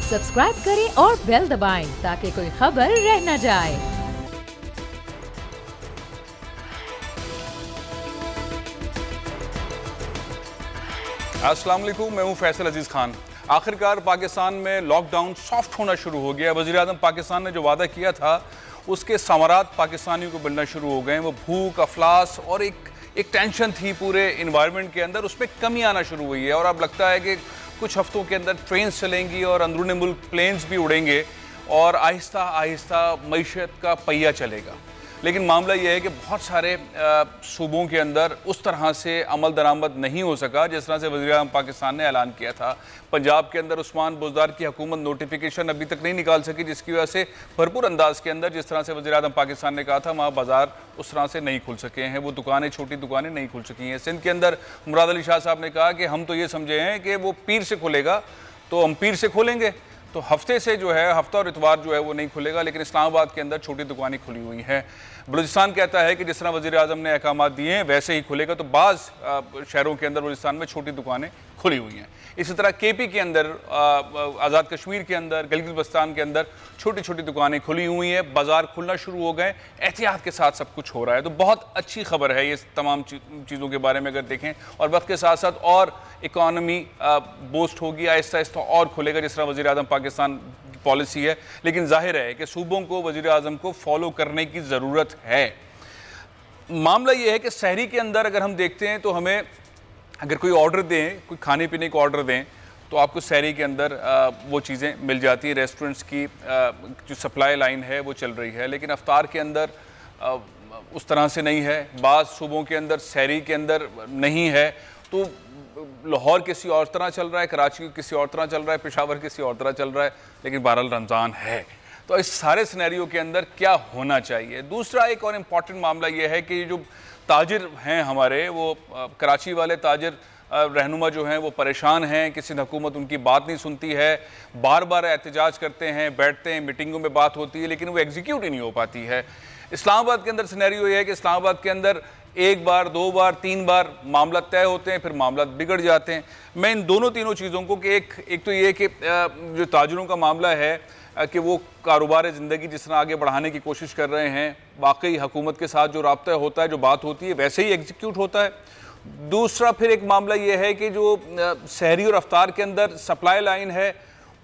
Subscribe करें और bell दबाएं ताकि कोई खबर रह न जाए। अस्सलाम वालेकुम, मैं हूं फैसल अजीज़ खान। आखिरकार पाकिस्तान में लॉकडाउन सॉफ्ट होना शुरू हो गया। वज़ीर आज़म पाकिस्तान ने जो वादा किया था उसके समारात पाकिस्तानियों को मिलना शुरू हो गए। वो भूख, अफलास और एक टेंशन थी पूरे इन्वायरमेंट के अंदर, उसमें कमी आना शुरू हुई है। और अब लगता है कि कुछ हफ्तों के अंदर ट्रेन चलेंगी और अंदरूनी मुल्क प्लेन्स भी उड़ेंगे और आहिस्ता आहिस्ता मईशत का पहिया चलेगा। लेकिन मामला यह है कि बहुत सारे सूबों के अंदर उस तरह से अमल दरामद नहीं हो सका जिस तरह से वज़ीर-ए-आज़म पाकिस्तान ने ऐलान किया था। पंजाब के अंदर उस्मान बुज़दार की हुकूमत नोटिफिकेशन अभी तक नहीं निकाल सकी, जिसकी वजह से भरपूर अंदाज के अंदर जिस तरह से वज़ीर-ए-आज़म पाकिस्तान ने कहा था वहाँ बाज़ार उस तरह से नहीं खुल सके हैं, वो दुकानें, छोटी दुकानें नहीं खुल सकी हैं। सिंध के अंदर मुराद अली शाह साहब ने कहा कि हम तो ये समझे हैं कि वो पीर से खुलेगा तो हम पीर से खोलेंगे, तो हफ्ते से जो है, हफ्ता और इतवार जो है वो नहीं खुलेगा। लेकिन इस्लामाबाद के अंदर छोटी दुकानें खुली हुई हैं। बलूचिस्तान कहता है कि जिस तरह वज़ीर आज़म ने अहकाम दिए हैं वैसे ही खुलेगा, तो बाज़ शहरों के अंदर बलूचिस्तान में छोटी दुकानें खुली हुई हैं। इसी तरह केपी के अंदर, आज़ाद कश्मीर के अंदर, गिलगित बल्तिस्तान के अंदर छोटी छोटी दुकानें खुली हुई हैं, बाज़ार खुलना शुरू हो गए। एहतियात के साथ सब कुछ हो रहा है, तो बहुत अच्छी खबर है ये तमाम चीज़ों के बारे में अगर देखें। और वक्त के साथ साथ और इकॉनमी बूस्ट होगी, आहिस्ता आहिस्ता और खुलेगा जिस तरह वज़ीर आज़म पाकिस्तान की पॉलिसी है। लेकिन जाहिर है कि सूबों को वज़ीर आज़म को फॉलो करने की ज़रूरत है। मामला ये है कि शहरी के अंदर अगर हम देखते हैं तो हमें अगर कोई ऑर्डर दें, कोई खाने पीने का ऑर्डर दें, तो आपको शहरी के अंदर वो चीज़ें मिल जाती हैं। रेस्टोरेंट्स की जो सप्लाई लाइन है वो चल रही है, लेकिन अफ्तार के अंदर उस तरह से नहीं है। बाज़ सूबों के अंदर शहरी के अंदर नहीं है, तो लाहौर किसी और तरह चल रहा है, कराची किसी और तरह चल रहा है, पेशावर किसी और तरह चल रहा है, लेकिन बहरहाल रमज़ान है। तो इस सारे सिनेरियो के अंदर क्या होना चाहिए? दूसरा एक और इम्पॉर्टेंट मामला ये है कि जो ताजिर हैं हमारे, वो कराची वाले ताजिर रहनुमा जो हैं वो परेशान हैं, किसी हुकूमत उनकी बात नहीं सुनती है, बार बार एहतजाज करते हैं, बैठते हैं, मीटिंगों में बात होती है, लेकिन वो एग्जीक्यूट ही नहीं हो पाती है। इस्लामाबाद के अंदर सिनेरियो ये है कि इस्लामाबाद के अंदर एक बार, दो बार, तीन बार मामला तय होते हैं, फिर मामला बिगड़ जाते हैं। मैं इन दोनों तीनों चीज़ों को कि एक तो ये कि जो ताजिरों का मामला है कि वो कारोबार ज़िंदगी जिस तरह आगे बढ़ाने की कोशिश कर रहे हैं, वाकई हुकूमत के साथ जो राब्ता होता है, जो बात होती है, वैसे ही एग्जीक्यूट होता है। दूसरा फिर एक मामला ये है कि जो शहरी और अफ्तार के अंदर सप्लाई लाइन है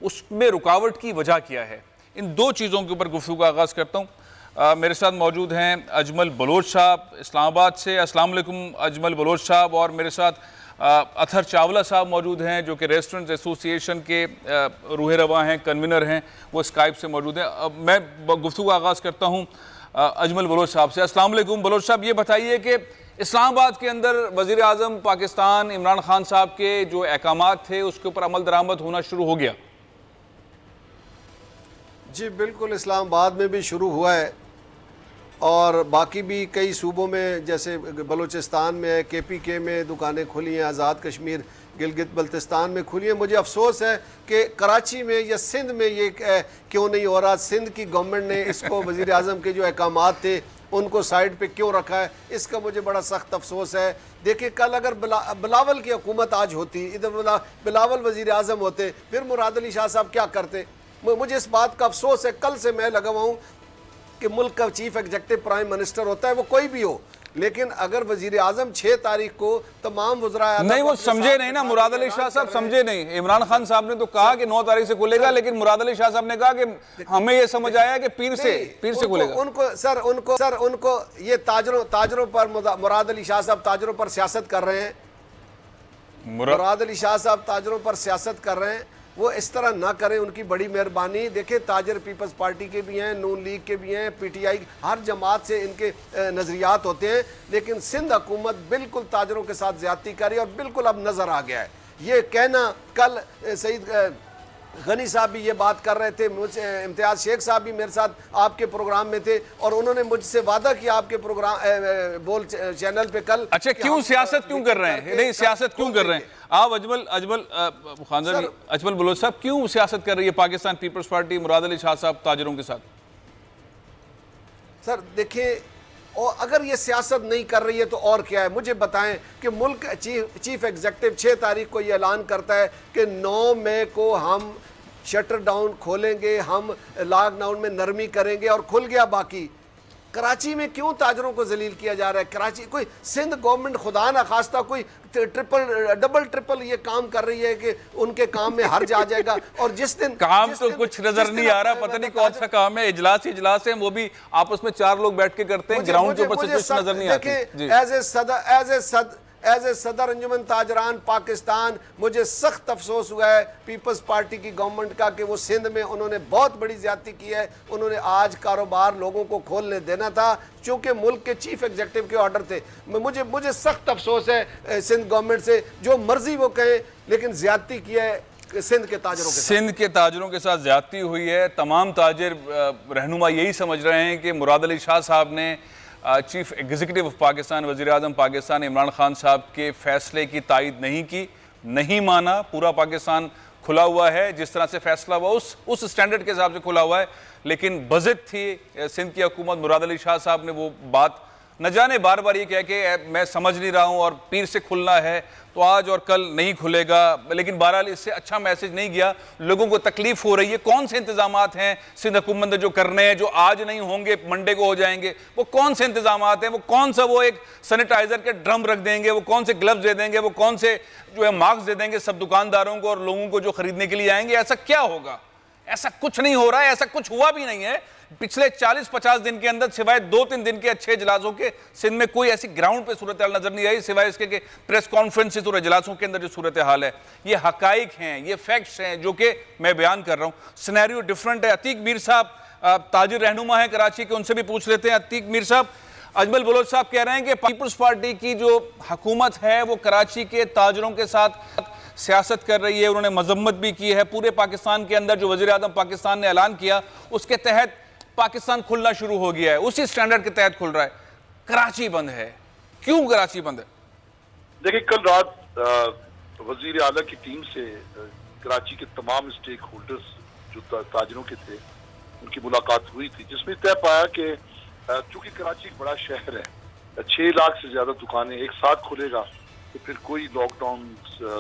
उसमें रुकावट की वजह क्या है। इन दो चीज़ों के ऊपर गुफ्तगू का आगाज़ करता हूँ। मेरे साथ मौजूद हैं अजमल बलोच साहब इस्लामाबाद से। अस्सलाम वालेकुम अजमल बलोच साहब। और मेरे साथ अथर चावला साहब मौजूद हैं जो कि रेस्टोरेंट एसोसिएशन के रूह रवा हैं, कन्वीनर हैं, वो स्काइप से मौजूद हैं। अब मैं गुफ्तगू का आगाज़ करता हूँ अजमल बलोच साहब से। अस्सलाम वालेकुम बलोच साहब, ये बताइए कि इस्लामाबाद के अंदर वज़ीर आज़म पाकिस्तान इमरान खान साहब के जो अहकामात थे उसके ऊपर अमल दरामद होना शुरू हो गया? जी बिल्कुल, इस्लामाबाद में भी शुरू हुआ है और बाकी भी कई सूबों में, जैसे बलूचिस्तान में, KPK में दुकानें खुली हैं, आज़ाद कश्मीर, गिलगित बल्तिस्तान में खुली हैं। मुझे अफसोस है कि कराची में या सिंध में ये क्यों नहीं हो रहा। सिंध की गवर्नमेंट ने इसको वज़ीर आज़म के जो अहकामात थे उनको साइड पे क्यों रखा है, इसका मुझे बड़ा सख्त अफसोस है। देखिए, कल अगर बिलावल की हुकूमत आज होती, इधर बिलावल वज़ीर आज़म होते, फिर मुराद अली शाह साहब क्या करते। मुझे इस बात का अफसोस है। कल से मैं लगा हुआ हूँ कि मुल्क का चीफ एग्जीक्यूटिव प्राइम मिनिस्टर होता है, वो कोई भी हो, लेकिन अगर वजीर आजम 6 तारीख को तमाम वज़रा नहीं, वो समझे नहीं ना, मुराद अली शाह साहब समझे नहीं। इमरान खान साहब ने तो कहा कि 9 तारीख से खुलेगा, लेकिन मुराद अली शाह साहब ने कहा कि हमें ये समझ आया कि पीर से खुलेगा। उनको ये ताजरों पर मुराद अली शाह साहब ताजरों पर सियासत कर रहे हैं। मुराद अली शाह साहब ताजरों पर सियासत कर रहे हैं, वो इस तरह ना करें, उनकी बड़ी मेहरबानी। देखिए, ताजर पीपल्स पार्टी के भी हैं, नून लीग के भी हैं, PTI, हर जमात से इनके नज़रियात होते हैं, लेकिन सिंध हुकूमत बिल्कुल ताजरों के साथ ज़्यादती करी और बिल्कुल अब नज़र आ गया है। ये कहना, कल सईद गनी साहब भी ये बात कर रहे थे, मुझसे इम्तियाज़ शेख साहब भी मेरे साथ आपके प्रोग्राम में थे और उन्होंने मुझसे वादा किया आपके प्रोग्राम बोल चैनल पे कल। अच्छा, क्यों सियासत क्यों कर रहे हैं? नहीं, सियासत क्यों कर रहे हैं आप अजमल बलोच साहब, क्यों सियासत कर रही है पाकिस्तान पीपल्स पार्टी मुराद अली शाह साहब ताजरों के साथ? सर देखिए, और अगर ये सियासत नहीं कर रही है तो और क्या है? मुझे बताएं कि मुल्क चीफ एग्जीक्यूटिव 6 तारीख को ये ऐलान करता है कि 9 मई को हम शटर डाउन खोलेंगे, हम लॉकडाउन में नरमी करेंगे और खुल गया बाकी। कराची में क्यों ताजरों को जलील किया जा रहा है? कराची कोई सिंध गवर्नमेंट खुदा ना खास्ता कोई डबल ट्रिपल ये काम कर रही है कि उनके काम में हर्ज आ जाएगा। और जिस दिन काम तो कुछ नजर नहीं आ रहा, पता नहीं कौन सा काम है। इजलास है, वो भी आपस में 4 लोग बैठ के करते हैं, ग्राउंड के ऊपर सिचुएशन नजर नहीं आती। एज ए सदर अंजुमन ताजरान पाकिस्तान मुझे सख्त अफसोस हुआ है पीपल्स पार्टी की गवर्नमेंट का कि वो सिंध में उन्होंने बहुत बड़ी ज्यादती की है। उन्होंने आज कारोबार लोगों को खोलने देना था चूंकि मुल्क के चीफ एग्जीक्यूटिव के ऑर्डर थे। मुझे सख्त अफसोस है सिंध गवर्नमेंट से, जो मर्जी वो कहे, लेकिन ज्यादती की है सिंध के ताजरों के साथ ज्यादती हुई है। तमाम ताजिर रहनुमा यही समझ रहे हैं कि मुराद अली शाह साहब ने चीफ एग्जीक्यूटिव ऑफ पाकिस्तान, वज़ीर आज़म पाकिस्तान इमरान खान साहब के फैसले की तायद नहीं की, नहीं माना। पूरा पाकिस्तान खुला हुआ है, जिस तरह से फैसला हुआ उस स्टैंडर्ड के हिसाब से खुला हुआ है। लेकिन बज़िद थी सिंध की हुकूमत, मुराद अली शाह साहब ने वो बात न जाने बार बार ये कह के मैं समझ नहीं रहा हूँ और पीर से खुलना है तो आज और कल नहीं खुलेगा, लेकिन बहरहाल इससे अच्छा मैसेज नहीं गया। लोगों को तकलीफ हो रही है। कौन से इंतजामात हैं सिंध हुकूमत ने जो करने हैं, जो आज नहीं होंगे मंडे को हो जाएंगे? वो कौन से इंतजामात हैं? वो कौन सा वो एक सैनिटाइजर के ड्रम रख देंगे, वो कौन से ग्लव्स दे देंगे, वो कौन से जो है मास्क दे देंगे सब दुकानदारों को और लोगों को जो खरीदने के लिए आएंगे? ऐसा क्या होगा? ऐसा कुछ नहीं हो रहा है, ऐसा कुछ हुआ भी नहीं है। पिछले 40-50 दिन के अंदर सिवाय 2-3 दिन के अच्छे इजलासों के सिंध में कोई ऐसी ग्राउंड पे सूरत हाल नजर नहीं आई, सिवाय इसके कि प्रेस कॉन्फ्रेंसेस और इजलासों के अंदर जो सूरत हाल है। ये हकाइक हैं, ये फैक्ट्स हैं जो कि मैं बयान कर रहा हूँ। सिनेरियो डिफरेंट है। अतीक मीर साहब ताजिर रहनुमा है कराची के, उनसे भी पूछ लेते हैं। अतीक मीर साहब, अजमल बलोच साहब कह रहे हैं कि पीपल्स पार्टी की जो हुकूमत है वो कराची के ताजरों के साथ सियासत कर रही है। उन्होंने मजम्मत भी की है। पूरे पाकिस्तान के अंदर जो वज़ीर आज़म पाकिस्तान ने ऐलान किया उसके तहत पाकिस्तान खुलना शुरू हो गया है, उसी स्टैंडर्ड के तहत खुल रहा है। कराची बंद है, क्यों कराची बंद है? देखिए, कल रात वजीर आला की टीम से कराची के तमाम स्टेक होल्डर्स जो ताजरों के थे उनकी मुलाकात हुई थी, जिसमें तय पाया कि चूंकि कराची एक बड़ा शहर है, 6 लाख से ज्यादा दुकानें एक साथ खुलेगा तो फिर कोई लॉकडाउन,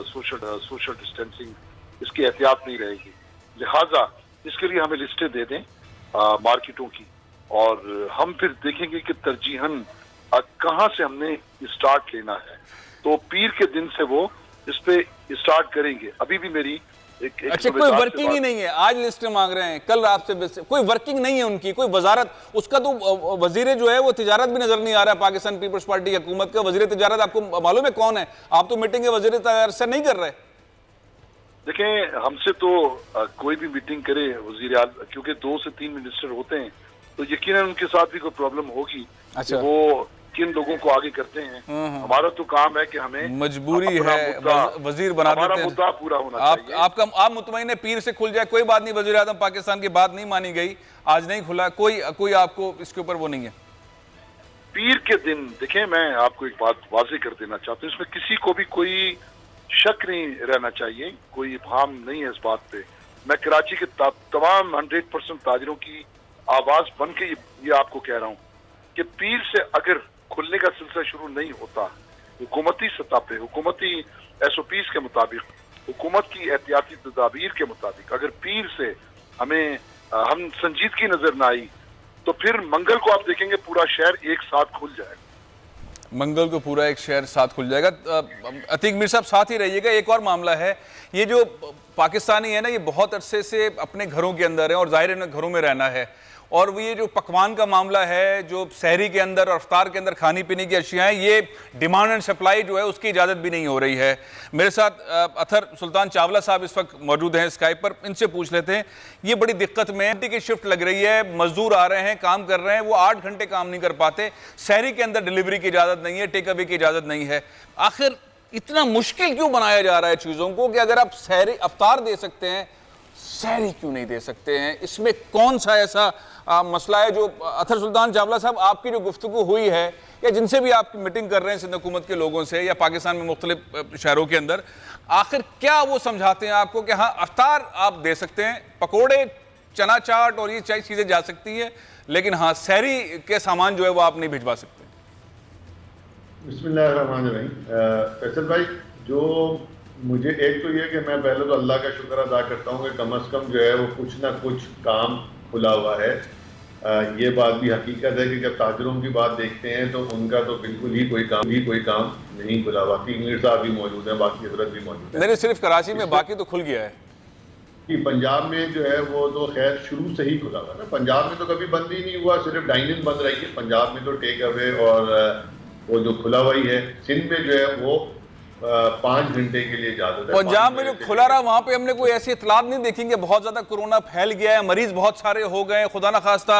सोशल डिस्टेंसिंग, इसकी एहतियात नहीं रहेगी। लिहाजा इसके लिए हमें लिस्टें दे दें मार्केटों की, और हम फिर देखेंगे कि तरजीहन कहाँ से हमने स्टार्ट लेना है। तो पीर के दिन से वो इस पे स्टार्ट करेंगे। अभी भी मेरी एक अच्छा, कोई वर्किंग ही नहीं है। आज लिस्ट मांग रहे हैं, कल आपसे कोई वर्किंग नहीं है उनकी, कोई वजारत। उसका तो वजीर जो है वो तिजारत भी नजर नहीं आ रहा है पाकिस्तान पीपल्स पार्टी की हुकूमत का। वजीर तिजारत आपको मालूम है कौन है? आप तो मीटिंग वजीर तिजारत से नहीं कर रहे। देखें, हमसे तो कोई भी मीटिंग करे वजीर आला, क्योंकि 2 से 3 मिनिस्टर होते हैं तो यकीनन उनके साथ भी कोई प्रॉब्लम होगी। अच्छा, वो किन लोगों को आगे करते हैं। हमारा तो काम है कि हमें मजबूरी है वजीर बना देते हैं। मुद्दा पूरा होना चाहिए। आप मुतमईन है पीर से खुल जाए, कोई बात नहीं। वजीर आज़म पाकिस्तान की बात नहीं मानी गई, आज नहीं खुला, कोई आपको इसके ऊपर वो नहीं है। पीर के दिन देखें, मैं आपको एक बात वाज़ेह कर देना चाहता हूँ, इसमें किसी को भी कोई शक नहीं रहना चाहिए, कोई इब्हाम नहीं है इस बात पे। मैं कराची के तमाम 100% ताजिरों की आवाज बन के ये आपको कह रहा हूँ कि पीर से अगर खुलने का सिलसिला शुरू नहीं होता, हुकूमती सतह पे, हुकूमती SOPs के मुताबिक, हुकूमत की एहतियाती तदाबीर के मुताबिक, अगर पीर से हम संजीदगी नजर ना आई तो फिर मंगल को आप देखेंगे पूरा शहर एक साथ खुल जाएगा। मंगल को पूरा एक शहर साथ खुल जाएगा। अतीक मीर साहब साथ ही रहिएगा। एक और मामला है, ये जो पाकिस्तानी है ना, ये बहुत अरसे से अपने घरों के अंदर है और जाहिर है घरों में रहना है। और वो ये जो पकवान का मामला है, जो सहरी के अंदर और अफ्तार के अंदर खाने पीने की अशियाएं, ये डिमांड एंड सप्लाई जो है उसकी इजाज़त भी नहीं हो रही है। मेरे साथ अथर सुल्तान चावला साहब इस वक्त मौजूद हैं स्काइप पर, इनसे पूछ लेते हैं। ये बड़ी दिक्कत में की शिफ्ट लग रही है, मजदूर आ रहे हैं, काम कर रहे हैं, वो 8 घंटे काम नहीं कर पाते। सहरी के अंदर डिलीवरी की इजाज़त नहीं है, टेक अवे की इजाज़त नहीं है। आखिर इतना मुश्किल क्यों बनाया जा रहा है चीज़ों को कि अगर आप सहरी अफ्तार दे सकते हैं, सहरी क्यों नहीं दे सकते हैं? इसमें कौन सा ऐसा मसला है जो अथर सुल्तान चावला साहब आपकी जो गुफ्तगू हुई है या जिनसे भी आप मीटिंग कर रहे हैं सिंध हुकूमत के लोगों से या पाकिस्तान में मुख्तलिफ शहरों के अंदर, आखिर क्या वो समझाते हैं आपको कि हाँ अफ्तार आप दे सकते हैं, पकोड़े, चना चाट और ये चीज़ें जा सकती है, लेकिन हाँ सहरी के सामान जो है वो आप नहीं भिजवा सकते? बिस्मिल्लाहिर्रहमानिर्रहीम। फैसल भाई, जो मुझे एक तो ये कि मैं पहले तो अल्लाह का शुक्र अदा करता हूँ कि कम से कम जो है वो कुछ ना कुछ काम खुला हुआ है। ये बात भी हकीकत है कि जब ताजरों की बात देखते हैं तो उनका तो बिल्कुल ही कोई काम नहीं खुला हुआ। मीर साहब भी मौजूद है, बाकी हजरत भी मौजूद है। नहीं, सिर्फ कराची में, बाकी तो खुल गया है कि पंजाब में जो है वो तो खैर शुरू से ही खुला हुआ ना। पंजाब में तो कभी बंद ही नहीं हुआ, सिर्फ डाइनिंग बंद रही है। पंजाब में तो टेक अवे और वो जो खुला हुआ ही है। सिंध में जो है वो 5 घंटे के लिए जाता है। पंजाब में जो खुला रहा वहां पे हमने कोई ऐसी इतलात नहीं देखी कि बहुत ज्यादा कोरोना फैल गया है, मरीज बहुत सारे हो गए, खुदा ना खास्ता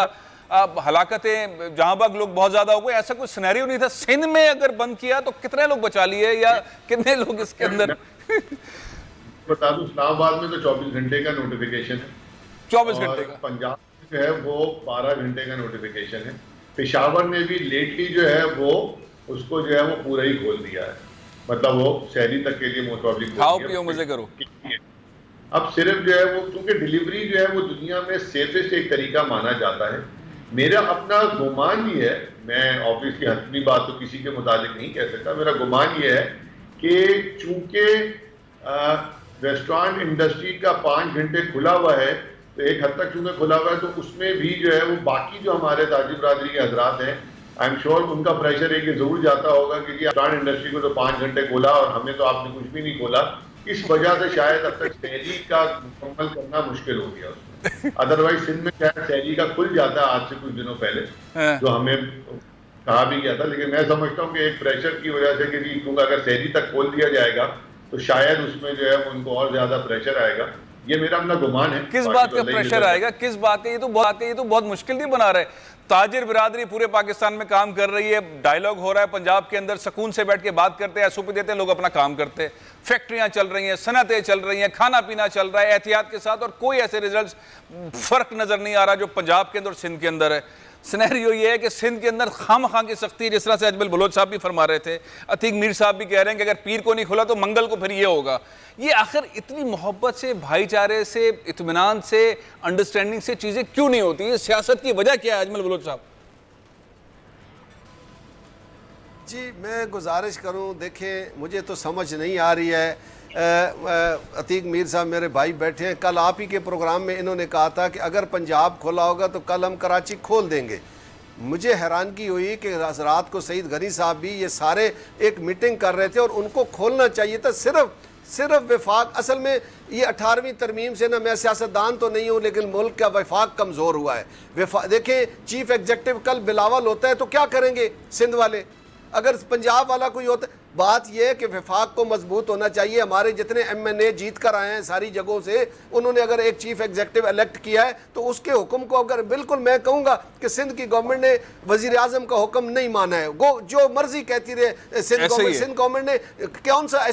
हलाकतें जहां बाग लोग बहुत ज्यादा हो गए, ऐसा कोई सिनेरियो नहीं था। सिंध में अगर बंद किया तो कितने लोग बचा लिए या कितने लोग इसके अंदर? बता दूं, इस्लामाबाद में तो 24 घंटे का नोटिफिकेशन है। 24 घंटे का। पंजाब में जो है वो 12 घंटे का नोटिफिकेशन है। पेशावर ने भी लेटली जो है वो उसको जो है वो पूरा ही खोल दिया है, मतलब वो शहरी तक के लिए मोस्ट प्रॉब्ली खाओ पियो मजे करो। अब सिर्फ जो है वो क्योंकि डिलीवरी जो है वो दुनिया में सेफेस्ट एक तरीका माना जाता है। मेरा अपना गुमान ये है, मैं ऑफिस की हतमी बात तो किसी के मुताबिक नहीं कह सकता, मेरा गुमान ये है कि चूंकि रेस्टोरेंट इंडस्ट्री का 5 घंटे खुला हुआ है तो एक हद तक चूंकि खुला हुआ है तो उसमें भी जो है वो बाकी जो हमारे ताजी बरादरी के हजरात हैं, आई एम श्योर उनका प्रेशर एक जरूर जाता होगा कि रेस्टोरेंट इंडस्ट्री को तो 5 घंटे खोला और हमें तो आपने कुछ भी नहीं खोला। इस वजह से शायद अब तक सहरी का मुकम्मल करना मुश्किल हो गया उसमें। अदरवाइज सिंध में शायद सहरी का खुल जाता आज से कुछ दिनों पहले, जो हमें कहा भी गया था। लेकिन मैं समझता हूँ कि एक प्रेशर की वजह से कि क्योंकि अगर सहरी तक खोल दिया जाएगा तो शायद उसमें जो है उनको और ज्यादा प्रेशर आएगा। ये मेरा अपना गुमान है। किस बात का प्रेशर आएगा, किस बात का? ये तो बहुत मुश्किल नहीं बना रहे। ताजिर बिरादरी पूरे पाकिस्तान में काम कर रही है, डायलॉग हो रहा है पंजाब के अंदर, सुकून से बैठ के बात करते हैं, एसओपी देते हैं, लोग अपना काम करते हैं, फैक्ट्रियां चल रही हैं, सनतें चल रही हैं, खाना पीना चल रहा है एहतियात के साथ, और कोई ऐसे रिजल्ट फर्क नजर नहीं आ रहा जो पंजाब के अंदर और सिंध के अंदर है। सिनेरियो ये है कि सिंध के अंदर खाम की सख्ती, जिस तरह से अजमल बलोच साहब भी फरमा रहे थे, अतीक मीर साहब भी कह रहे हैं कि अगर पीर को नहीं खुला तो मंगल को फिर ये होगा। ये आखिर इतनी मोहब्बत से, भाईचारे से, इत्मीनान से, अंडरस्टैंडिंग से चीजें क्यों नहीं होती? ये सियासत की वजह क्या है अजमल बलोच साहब? जी मैं गुजारिश करूं, देखें मुझे तो समझ नहीं आ रही है। अतीक मीर साहब मेरे भाई बैठे हैं, कल आप ही के प्रोग्राम में इन्होंने कहा था कि अगर पंजाब खोला होगा तो कल हम कराची खोल देंगे। मुझे हैरानगी हुई कि रात को सईद गनी साहब भी ये सारे एक मीटिंग कर रहे थे और उनको खोलना चाहिए था। सिर्फ वफाक, असल में ये 18वीं तरमीम से ना, मैं सियासतदान तो नहीं हूँ लेकिन मुल्क का वफाक कमज़ोर हुआ है। देखें चीफ एग्जेक्टिव कल बिलावल होता है तो क्या करेंगे सिंध वाले? अगर पंजाब वाला कोई होता, बात यह है कि वफाक को मजबूत होना चाहिए। हमारे जितने MNA जीत कर आए हैं सारी जगहों से, उन्होंने अगर एक चीफ एग्जेक्टिव इलेक्ट किया है तो उसके हुक्म को, अगर बिल्कुल मैं कहूँगा कि सिंध की गवर्नमेंट ने वजीर आजम का हुक्म नहीं माना है, जो मर्जी कहती रहे सिंध गवर्नमेंट ने कौन सा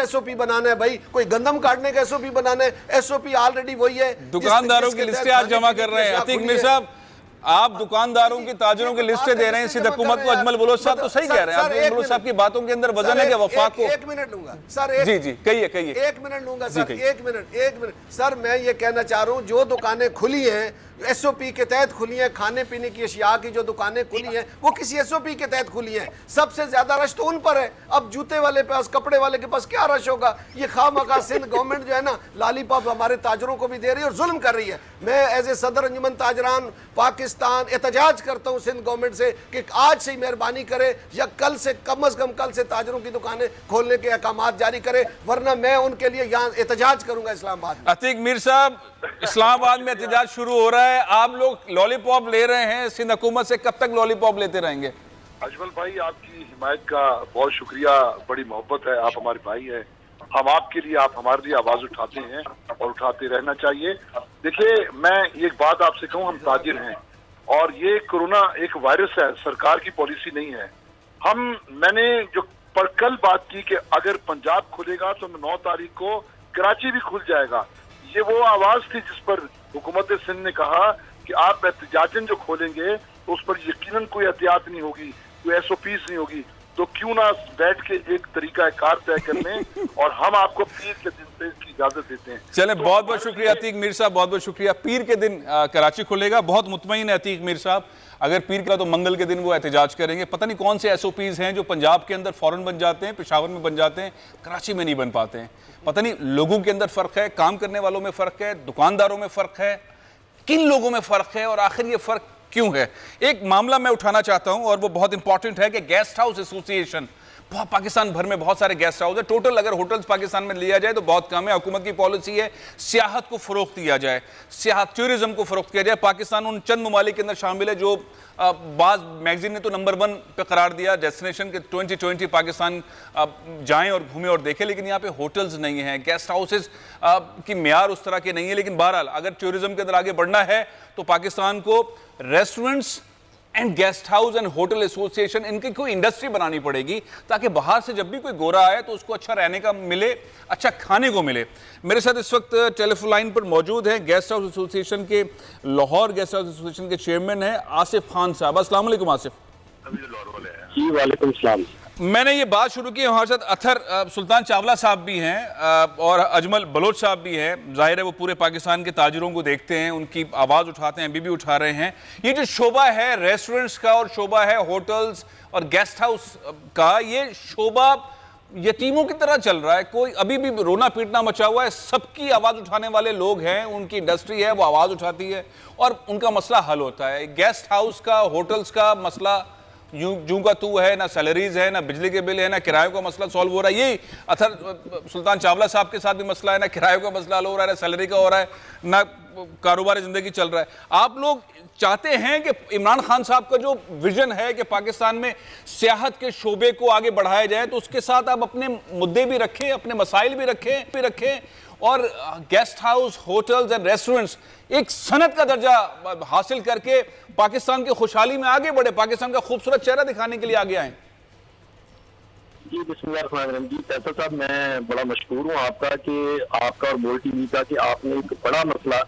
SOP बनाना है भाई? कोई गंदम काटने का SOP बनाना है? SOP ऑलरेडी वही है। दुकानदारों की लिस्टें आज जमा कर रहे हैं। अतीक मीर साहब, आप दुकानदारों की, ताजिरों की लिस्टें दे रहे हैं सिंध हुकूमत को। अजमल बलोच साहब तो सही कह रहे हैं। अजमल बलोच साहब की बातों के अंदर वजन है कि वफाक को। 1 मिनट लूंगा सर, जी कहिए 1 मिनट लूंगा सर, 1 मिनट सर। मैं ये कहना चाह रहा हूँ, जो दुकानें खुली हैं SOP के तहत खुली हैं, खाने पीने की अशिया की जो दुकानें खुली हैं वो किसी SOP के तहत खुली हैं। सबसे ज्यादा रश तो उन पर है। अब जूते वाले के पास, कपड़े वाले के पास क्या रश होगा? ये खामखा सिंध गवर्नमेंट जो है ना लॉलीपॉप हमारे ताजरों को भी दे रही है और जुल्म कर रही है। मैं एज ए सदर अंजुमन ताजरान पाकिस्तान एहतजाज करता हूँ सिंध गवर्नमेंट से कि आज से ही मेहरबानी करे या कल से, कम अज कम कल से ताजरों की दुकानें खोलने के अहकाम जारी करे, वरना मैं उनके लिए यहाँ एहतजाज करूंगा इस्लामाबाद में। अतीक मीर साहब, इस्लामाबाद में एहतजाज शुरू हो रहा है, आप लोग लॉलीपॉप ले रहे हैं सिंध हुकूमत से, कब तक लॉलीपॉप लेते रहेंगे? अजमल भाई, आपकी हिमायत का बहुत शुक्रिया, बड़ी मोहब्बत है, आप हमारे भाई हैं। हम आपके लिए, आप हमारे लिए आवाज उठाते हैं और उठाते रहना चाहिए। देखिए, मैं एक बात आपसे कहूँ, हम ताजिर हैं और ये कोरोना एक वायरस है, सरकार की पॉलिसी नहीं है। मैंने जो पर कल बात की कि अगर पंजाब खुलेगा तो 9 तारीख को कराची भी खुल जाएगा, ये वो आवाज थी जिस पर हुकूमत सिंध ने कहा कि आप एहतजाजन जो खोलेंगे तो उस पर यकीनन कोई एहतियात नहीं होगी, कोई SOPs नहीं होगी। तो क्यों ना बैठ के एक तरीका कार तय कर लें और हम आपको पीर के दिन से इसकी इजाजत देते हैं। चले, तो बहुत बहुत शुक्रिया अतीक मीर साहब, बहुत बहुत शुक्रिया। पीर के दिन कराची खुलेगा, बहुत मुतमईन है अतीक मीर साहब। अगर पीर का तो मंगल के दिन वो एहतजाज करेंगे। पता नहीं कौन से SOPs हैं जो पंजाब के अंदर फौरन बन जाते हैं, पेशावर में बन जाते हैं, कराची में नहीं बन पाते हैं। पता नहीं लोगों के अंदर फ़र्क है, काम करने वालों में फ़र्क है, दुकानदारों में फ़र्क है, किन लोगों में फ़र्क है और आखिर ये फ़र्क क्यों है। एक मामला मैं उठाना चाहता हूं और वो बहुत इंपॉर्टेंट है कि गेस्ट हाउस एसोसिएशन, पाकिस्तान भर में बहुत सारे गेस्ट हाउस है। टोटल अगर होटल्स पाकिस्तान में लिया जाए तो बहुत कम है। हुकूमत की पॉलिसी है सियाहत को फ़रोग़ दिया जाए, सियाहत टूरिज्म को फ़रोग़ किया जाए। पाकिस्तान उन चंद ममालिक के अंदर शामिल है जो बाज़ मैगजीन ने तो नंबर 1 पे करार दिया डेस्टिनेशन के 2020 पाकिस्तान जाएं और घूमें और देखें, लेकिन यहाँ पे होटल्स नहीं हैं, गेस्ट हाउसेस की मेयार उस तरह के नहीं है। लेकिन बहरहाल अगर टूरिज्म के अंदर आगे बढ़ना है तो पाकिस्तान को restaurants and guest house and hotel association, इनकी कोई इंडस्ट्री बनानी पड़ेगी ताकि बाहर से जब भी कोई गोरा आए तो उसको अच्छा रहने का मिले, अच्छा खाने को मिले। मेरे साथ इस वक्त टेलीफोन लाइन पर मौजूद हैं गेस्ट हाउस एसोसिएशन के, लाहौर गेस्ट हाउस एसोसिएशन के चेयरमैन हैं आसिफ खान साहब। अस्सलाम वालेकुम आसिफ। जी वालेकुम सलाम। मैंने ये बात शुरू की, हमारे साथ अथर सुल्तान चावला साहब भी हैं और अजमल बलोच साहब भी हैं। जाहिर है वो पूरे पाकिस्तान के ताजिरों को देखते हैं, उनकी आवाज़ उठाते हैं, अभी भी उठा रहे हैं। ये जो शोबा है रेस्टोरेंट्स का और शोबा है होटल्स और गेस्ट हाउस का, ये शोबा यतीमों की तरह चल रहा है। कोई अभी भी रोना पीटना मचा हुआ है। सबकी आवाज़ उठाने वाले लोग हैं, उनकी इंडस्ट्री है, वो आवाज़ उठाती है और उनका मसला हल होता है। गेस्ट हाउस का, होटल्स का मसला यूं का तू है, ना सैलरीज है, ना बिजली के बिल है, ना किरायों का मसला सॉल्व हो रहा है। यही अथर सुल्तान चावला साहब के साथ भी मसला है, ना किरायों का मसला हल हो रहा है, ना सैलरी का हो रहा है, ना कारोबार ज़िंदगी चल रहा है। आप लोग चाहते हैं कि इमरान खान साहब का जो विजन है कि पाकिस्तान में सियाहत के शोबे को आगे बढ़ाया जाए, तो उसके साथ आप अपने मुद्दे भी रखें, अपने मसाइल भी रखें और guest house, hotels and restaurants एक सनत का दर्जा हासिल करके पाकिस्तान की खुशहाली में आगे बढ़े, पाकिस्तान का खूबसूरत चेहरा दिखाने के लिए आगे आए। जी बिस्मिल्लाहिर्रहमानिर्रहीम। जी फैसल साहब, मैं बड़ा मशहूर हूँ आपका कि आपका और बोल टीवी का कि आपने एक बड़ा मसला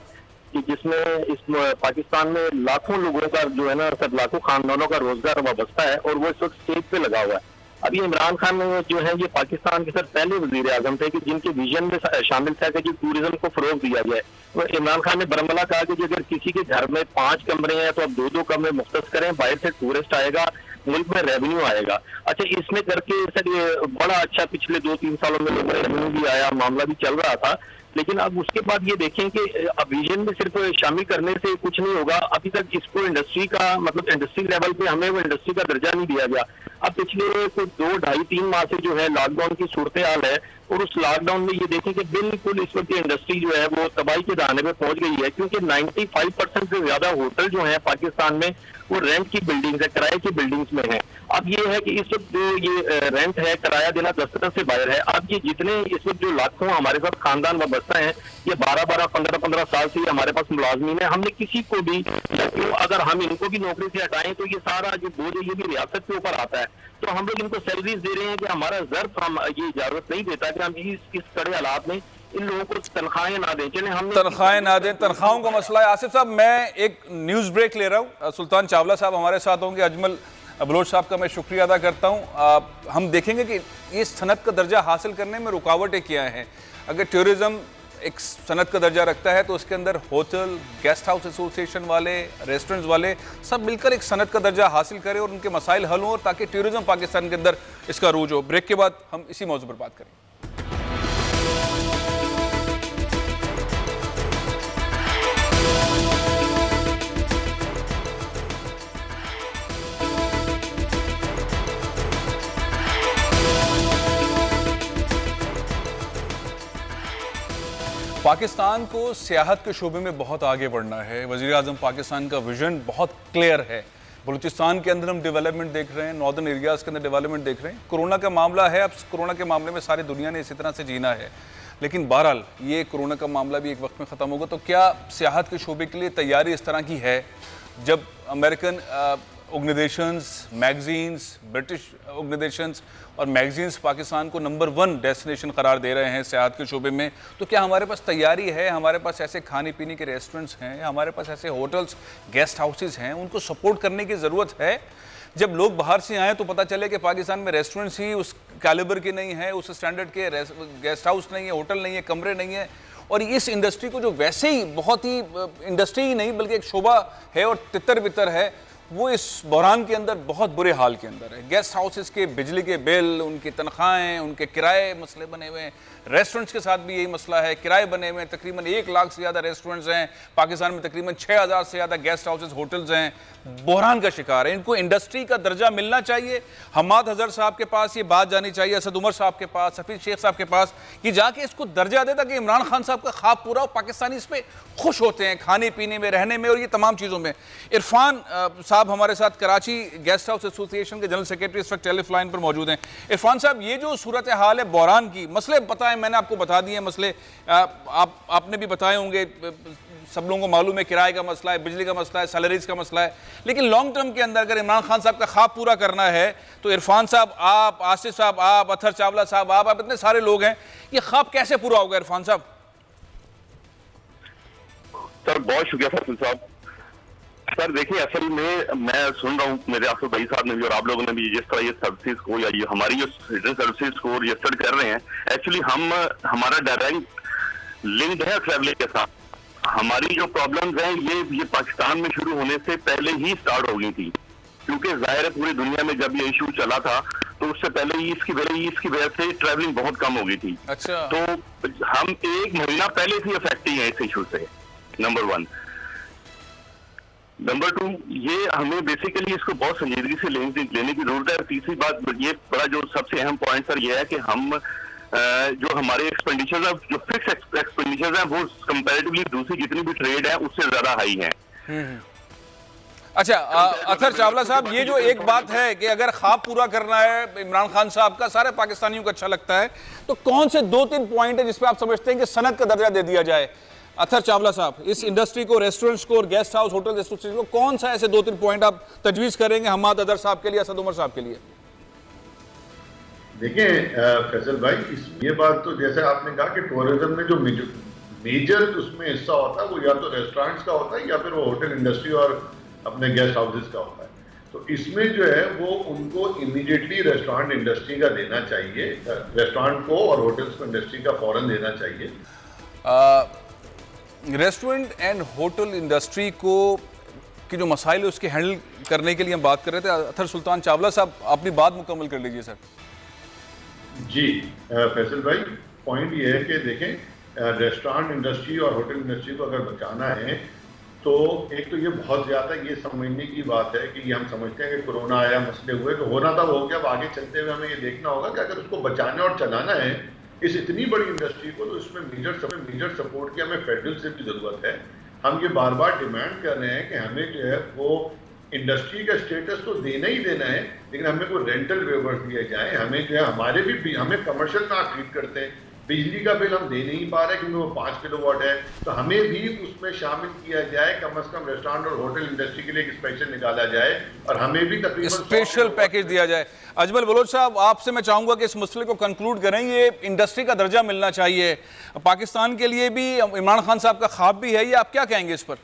कि जिसमें इस पाकिस्तान में लाखों लोगों का जो है ना, सब लाखों खानदानों का रोजगार वाबस्ता है और वो इस वक्त स्टेज पे लगा हुआ है। अभी इमरान खान जो है ये पाकिस्तान के सर पहले वजीर आजम थे कि जिनके विजन में शामिल था कि टूरिज्म को फरोग दिया जाए। तो इमरान खान ने बरमला कहा कि अगर किसी के घर में 5 कमरे हैं तो अब 2-2 कमरे मुख्तस करें, बाहर से टूरिस्ट आएगा, मुल्क में रेवेन्यू आएगा। अच्छा, इसमें करके सर ये बड़ा अच्छा पिछले 2-3 सालों में लोगों में रेवेन्यू भी आया, मामला भी चल रहा था। लेकिन अब उसके बाद ये देखें कि विजन में सिर्फ शामिल करने से कुछ नहीं होगा। अभी तक इसको इंडस्ट्री का मतलब इंडस्ट्री लेवल पे हमें वो इंडस्ट्री का दर्जा नहीं दिया गया। अब पिछले कुछ 2-2.5-3 माह से जो है लॉकडाउन की सूरत हाल है और उस लॉकडाउन में ये देखें कि बिल्कुल इस वक्त इंडस्ट्री जो है वो तबाही के दाने पे पहुंच गई है, क्योंकि 95% से ज्यादा होटल जो है पाकिस्तान में वो रेंट की बिल्डिंग्स है, किराए की बिल्डिंग्स में है। अब ये है कि इस वक्त जो ये रेंट है, किराया देना दस्तरस से बाहर है। अब ये जितने इस वक्त जो लाखों हमारे साथ खानदान वाबस्ता है, ये 12-12, 15-15 साल से हमारे पास मुलाजमीन है। हमने किसी को भी अगर हम इनको भी नौकरी से हटाएं तो ये सारा जो बोझ है ये भी रियासत के ऊपर आता है। तो हम लोग इनको सैलरीज दे रहे हैं कि हमारा ज़र्फ हम ये इजाजत नहीं देता कि हम इस कड़े हालात में इन लोगों को तनख्वाहें ना दें। चले हम तनख्वाहें ना दें, तनख्वाहों का मसला है। आसिफ साहब, मैं एक न्यूज़ ब्रेक ले रहा हूँ। सुल्तान चावला साहब हमारे साथ होंगे, अजमल बलोच साहब का मैं शुक्रिया अदा करता हूँ। हम देखेंगे कि ये सनत का दर्जा हासिल करने में रुकावटें क्या हैं। अगर टूरिज़म एक सनत का दर्जा रखता है तो उसके अंदर होटल, गेस्ट हाउस एसोसिएशन वाले, रेस्टोरेंट्स वाले सब मिलकर एक सनत का दर्जा हासिल करें और उनके मसाइल हल हों ताकि टूरिज़म पाकिस्तान के अंदर इसका रूज हो। ब्रेक के बाद हम इसी मौजू पर बात करेंगे। पाकिस्तान को सियाहत के शोबे में बहुत आगे बढ़ना है। वज़ीर आज़म पाकिस्तान का विजन बहुत क्लियर है। बलूचिस्तान के अंदर हम डेवलपमेंट देख रहे हैं, नॉर्दर्न एरियाज़ के अंदर डेवलपमेंट देख रहे हैं। कोरोना का मामला है, अब कोरोना के मामले में सारी दुनिया ने इसी तरह से जीना है, लेकिन बहरहाल ये कोरोना का मामला भी एक वक्त में ख़त्म होगा। तो क्या सियाहत के शोबे के लिए तैयारी इस तरह की है? जब American organisations, magazines, British organisations और मैगजीन्स पाकिस्तान को नंबर 1 डेस्टिनेशन करार दे रहे हैं सियाहत के शोबे में, तो क्या हमारे पास तैयारी है? हमारे पास ऐसे खाने पीने के रेस्टोरेंट्स हैं, हमारे पास ऐसे होटल्स, गेस्ट हाउसेस हैं, उनको सपोर्ट करने की ज़रूरत है। जब लोग बाहर से आए तो पता चले कि पाकिस्तान में रेस्टोरेंट्स ही उस कैलिबर के नहीं है, उस स्टैंडर्ड के गेस्ट हाउस नहीं है, होटल नहीं है, कमरे नहीं है। और इस इंडस्ट्री को जो वैसे ही बहुत ही इंडस्ट्री ही नहीं बल्कि एक शोबा है और तितर बितर है, वो इस बहरान के अंदर बहुत बुरे हाल के अंदर है। गेस्ट हाउसेस के बिजली के बिल, उनकी तनख्वाहें, उनके किराए मसले बने हुए हैं। रेस्टोरेंट्स के साथ भी यही मसला है, किराए बने हुए हैं। तकरीबन 1 लाख से ज़्यादा रेस्टोरेंट्स हैं पाकिस्तान में, तकरीबन 6000 से ज़्यादा गेस्ट हाउसेस होटल्स हैं। बहरान का शिकार है। इनको इंडस्ट्री का दर्जा मिलना चाहिए। हमाद हज़र साहब के पास ये बात जानी चाहिए, असद उमर साहब के पास, हफीज़ शेख साहब के पास, कि जाके इसको दर्जा दे ताकि इमरान खान साहब का ख्वाब पूरा हो। पाकिस्तानी इस पर खुश होते हैं, खाने पीने में, रहने में और ये तमाम चीज़ों में। इरफान साहब हमारे साथ कराची गेस्ट हाउस एसोसिएशन के जनरल सेक्रेटरी इस वक्त टेलीफोन लाइन पर मौजूद हैं। इरफान साहब, ये जो सूरत हाल है बहरान की, मसले बताएं, मैंने आपको बता दिए मसले, आपने भी बताए होंगे, सब लोगों को मालूम है, किराए का मसला है, बिजली का मसला है, सैलरीज का मसला है। लेकिन लॉन्ग टर्म के अंदर अगर इमरान खान साहब का ख्वाब पूरा करना है तो इरफान साहब, आप, आसिफ साहब, आप, अथर चावला साहब, आप इतने सारे लोग हैं, ये ख्वाब कैसे पूरा होगा इरफान साहब? सर बहुत शुक्रिया फैसल साहब। सर देखिए, असल में मैं सुन रहा हूँ मेरे आसिफ भाई साहब ने भी और आप लोगों ने भी जिस तरह ये सर्विसेज को या ये हमारी जो सिटीजन सर्विसेज को रजिस्टर्ड कर रहे हैं, एक्चुअली हमारा डायरेक्ट लिंक है ट्रैवलिंग के साथ। हमारी जो प्रॉब्लम्स हैं ये पाकिस्तान में शुरू होने से पहले ही स्टार्ट हो गई थी, क्योंकि जाहिर है पूरी दुनिया में जब ये इशू चला था तो उससे पहले ही इसकी वजह से ट्रैवलिंग बहुत कम हो गई थी। अच्छा। तो हम 1 महीना पहले से अफेक्ट हैं इस इशू से, नंबर 1। नंबर 2, ये हमें बेसिकली इसको बहुत संजीदगी से लेने की जरूरत है। तीसरी बात, ये बड़ा जो सबसे अहम पॉइंट सर ये है कि हम जो हमारे एक्सपेंडिचर है, जो फिक्स एक्सपेंडिचर है, वो कंपैरेटिवली दूसरी जितनी भी ट्रेड है उससे ज्यादा हाई है। अच्छा, अथर चावला साहब, ये जो एक बात है कि अगर ख्वाब पूरा करना है इमरान खान साहब का, सारे पाकिस्तानियों को अच्छा लगता है, तो कौन से 2-3 पॉइंट है जिसपे आप समझते हैं कि सनत का दर्जा दे दिया जाए? अथर चावला साहब, इस इंडस्ट्री को, रेस्टोरेंट्स को और गेस्ट हाउस होटल एसोसिएशन को कौन सा ऐसे 2-3 पॉइंट आप तजवीज़ करेंगे हमाद अदर साहब के लिए, असद उमर साहब के लिए? देखिए फैसल भाई, ये बात तो जैसे आपने कहा कि टूरिज्म में जो मेजर उसमें हिस्सा होता है वो या तो रेस्टोरेंट्स का होता है या फिर वो होटल इंडस्ट्री और अपने गेस्ट हाउसेस का होता है। तो इसमें जो है वो उनको इमीडिएटली रेस्टोरेंट इंडस्ट्री का देना चाहिए, रेस्टोरेंट को और होटल्स को इंडस्ट्री का फौरन देना चाहिए। रेस्टोरेंट एंड होटल इंडस्ट्री को की जो मसाइल है उसके हैंडल करने के लिए हम बात कर रहे थे। अथर सुल्तान चावला साहब, अपनी बात मुकम्मल कर लीजिए सर। जी फैसल भाई, पॉइंट ये है कि देखें, रेस्टोरेंट इंडस्ट्री और होटल इंडस्ट्री को अगर बचाना है तो एक तो ये बहुत ज़्यादा ये समझने की बात है कि ये हम समझते हैं कि कोरोना आया, मसले हुए, तो होना था वो हो गया। अब आगे चलते हुए हमें ये देखना होगा कि अगर उसको बचाना और चलाना है इस इतनी बड़ी इंडस्ट्री को, तो इसमें मेजर सपोर्ट की हमें फेडरल से भी ज़रूरत है। हम ये बार बार डिमांड कर रहे हैं कि हमें जो है वो इंडस्ट्री का स्टेटस तो देना ही देना है, लेकिन हमें कोई रेंटल वेवर्स दिए जाए। हमें जो है हमारे भी हमें कमर्शियल ना ट्रीट करते हैं। बिजली का बिल हम दे नहीं पा रहे क्योंकि वो 5 किलोवाट है, तो हमें भी उसमें शामिल किया जाए। कम से कम रेस्टोरेंट और होटल इंडस्ट्री के लिए एक स्पेशल निकाला जाए और हमें भी तकरीबन स्पेशल पैकेज दिया जाए। अजमल बलोच साहब, आपसे मैं चाहूंगा कि इस मसले को कंक्लूड करें। ये इंडस्ट्री का दर्जा मिलना चाहिए पाकिस्तान के लिए भी, इमरान खान साहब का ख्वाब भी है, ये आप क्या कहेंगे इस पर?